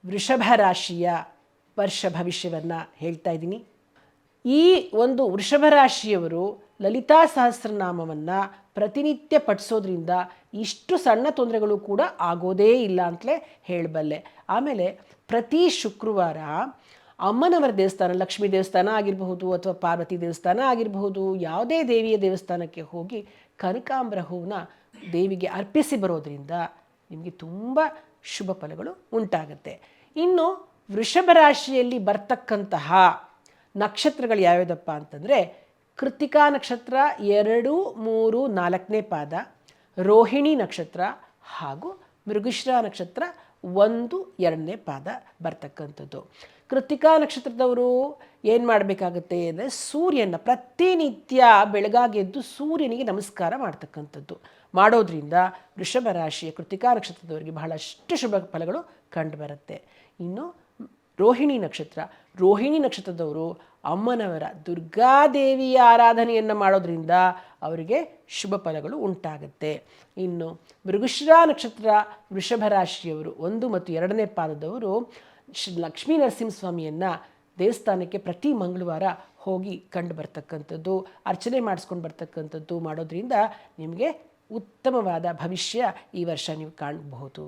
ವೃಷಭ ರಾಶಿಯ ವರ್ಷ ಭವಿಷ್ಯವನ್ನು ಹೇಳ್ತಾ ಇದ್ದೀನಿ. ಈ ಒಂದು ವೃಷಭ ರಾಶಿಯವರು ಲಲಿತಾ ಸಹಸ್ರನಾಮವನ್ನು ಪ್ರತಿನಿತ್ಯ ಪಠಿಸೋದ್ರಿಂದ ಇಷ್ಟು ಸಣ್ಣ ತೊಂದರೆಗಳು ಕೂಡ ಆಗೋದೇ ಇಲ್ಲ ಅಂತಲೇ ಹೇಳಬಲ್ಲೆ. ಆಮೇಲೆ ಪ್ರತಿ ಶುಕ್ರವಾರ ಅಮ್ಮನವರ ದೇವಸ್ಥಾನ, ಲಕ್ಷ್ಮೀ ದೇವಸ್ಥಾನ ಆಗಿರಬಹುದು ಅಥವಾ ಪಾರ್ವತಿ ದೇವಸ್ಥಾನ ಆಗಿರಬಹುದು, ಯಾವುದೇ ದೇವಿಯ ದೇವಸ್ಥಾನಕ್ಕೆ ಹೋಗಿ ಕನಕಾಂಬರ ಹೂವನ್ನ ದೇವಿಗೆ ಅರ್ಪಿಸಿ ಬರೋದರಿಂದ ನಿಮಗೆ ತುಂಬ ಶುಭ ಫಲಗಳು ಉಂಟಾಗುತ್ತೆ. ಇನ್ನು ವೃಷಭ ರಾಶಿಯಲ್ಲಿ ಬರ್ತಕ್ಕಂತಹ ನಕ್ಷತ್ರಗಳು ಯಾವ್ಯಾವುದಪ್ಪ ಅಂತಂದರೆ, ಕೃತಿಕಾ ನಕ್ಷತ್ರ 2, 3, 4ನೇ ಪಾದ, ರೋಹಿಣಿ ನಕ್ಷತ್ರ ಹಾಗೂ ಮೃಗಶಿರ ನಕ್ಷತ್ರ 1, 2ನೇ ಪಾದ ಬರ್ತಕ್ಕಂಥದ್ದು. ಕೃತಿಕಾ ನಕ್ಷತ್ರದವರು ಏನು ಮಾಡಬೇಕಾಗತ್ತೆ ಅಂದರೆ, ಸೂರ್ಯನ ಪ್ರತಿನಿತ್ಯ ಬೆಳಗಾಗೆದ್ದು ಸೂರ್ಯನಿಗೆ ನಮಸ್ಕಾರ ಮಾಡ್ತಕ್ಕಂಥದ್ದು. ಮಾಡೋದ್ರಿಂದ ವೃಷಭ ರಾಶಿಯ ಕೃತಿಕಾ ನಕ್ಷತ್ರದವರಿಗೆ ಬಹಳಷ್ಟು ಶುಭ ಫಲಗಳು ಕಂಡುಬರುತ್ತೆ. ಇನ್ನು ರೋಹಿಣಿ ನಕ್ಷತ್ರದವರು ಅಮ್ಮನವರ ದುರ್ಗಾದೇವಿಯ ಆರಾಧನೆಯನ್ನು ಮಾಡೋದ್ರಿಂದ ಅವರಿಗೆ ಶುಭ ಫಲಗಳು ಉಂಟಾಗುತ್ತೆ. ಇನ್ನು ಮೃಗಶಿರ ನಕ್ಷತ್ರ ವೃಷಭ ರಾಶಿಯವರು 1 ಮತ್ತು 2ನೇ ಪಾದದವರು ಲಕ್ಷ್ಮೀ ನರಸಿಂಹಸ್ವಾಮಿಯನ್ನು ದೇವಸ್ಥಾನಕ್ಕೆ ಪ್ರತಿ ಮಂಗಳವಾರ ಹೋಗಿ ಕಂಡು ಬರ್ತಕ್ಕಂಥದ್ದು, ಅರ್ಚನೆ ಮಾಡಿಸ್ಕೊಂಡು ಬರ್ತಕ್ಕಂಥದ್ದು ಮಾಡೋದ್ರಿಂದ ನಿಮಗೆ ಉತ್ತಮವಾದ ಭವಿಷ್ಯ ಈ ವರ್ಷ ನೀವು ಕಾಣಬಹುದು.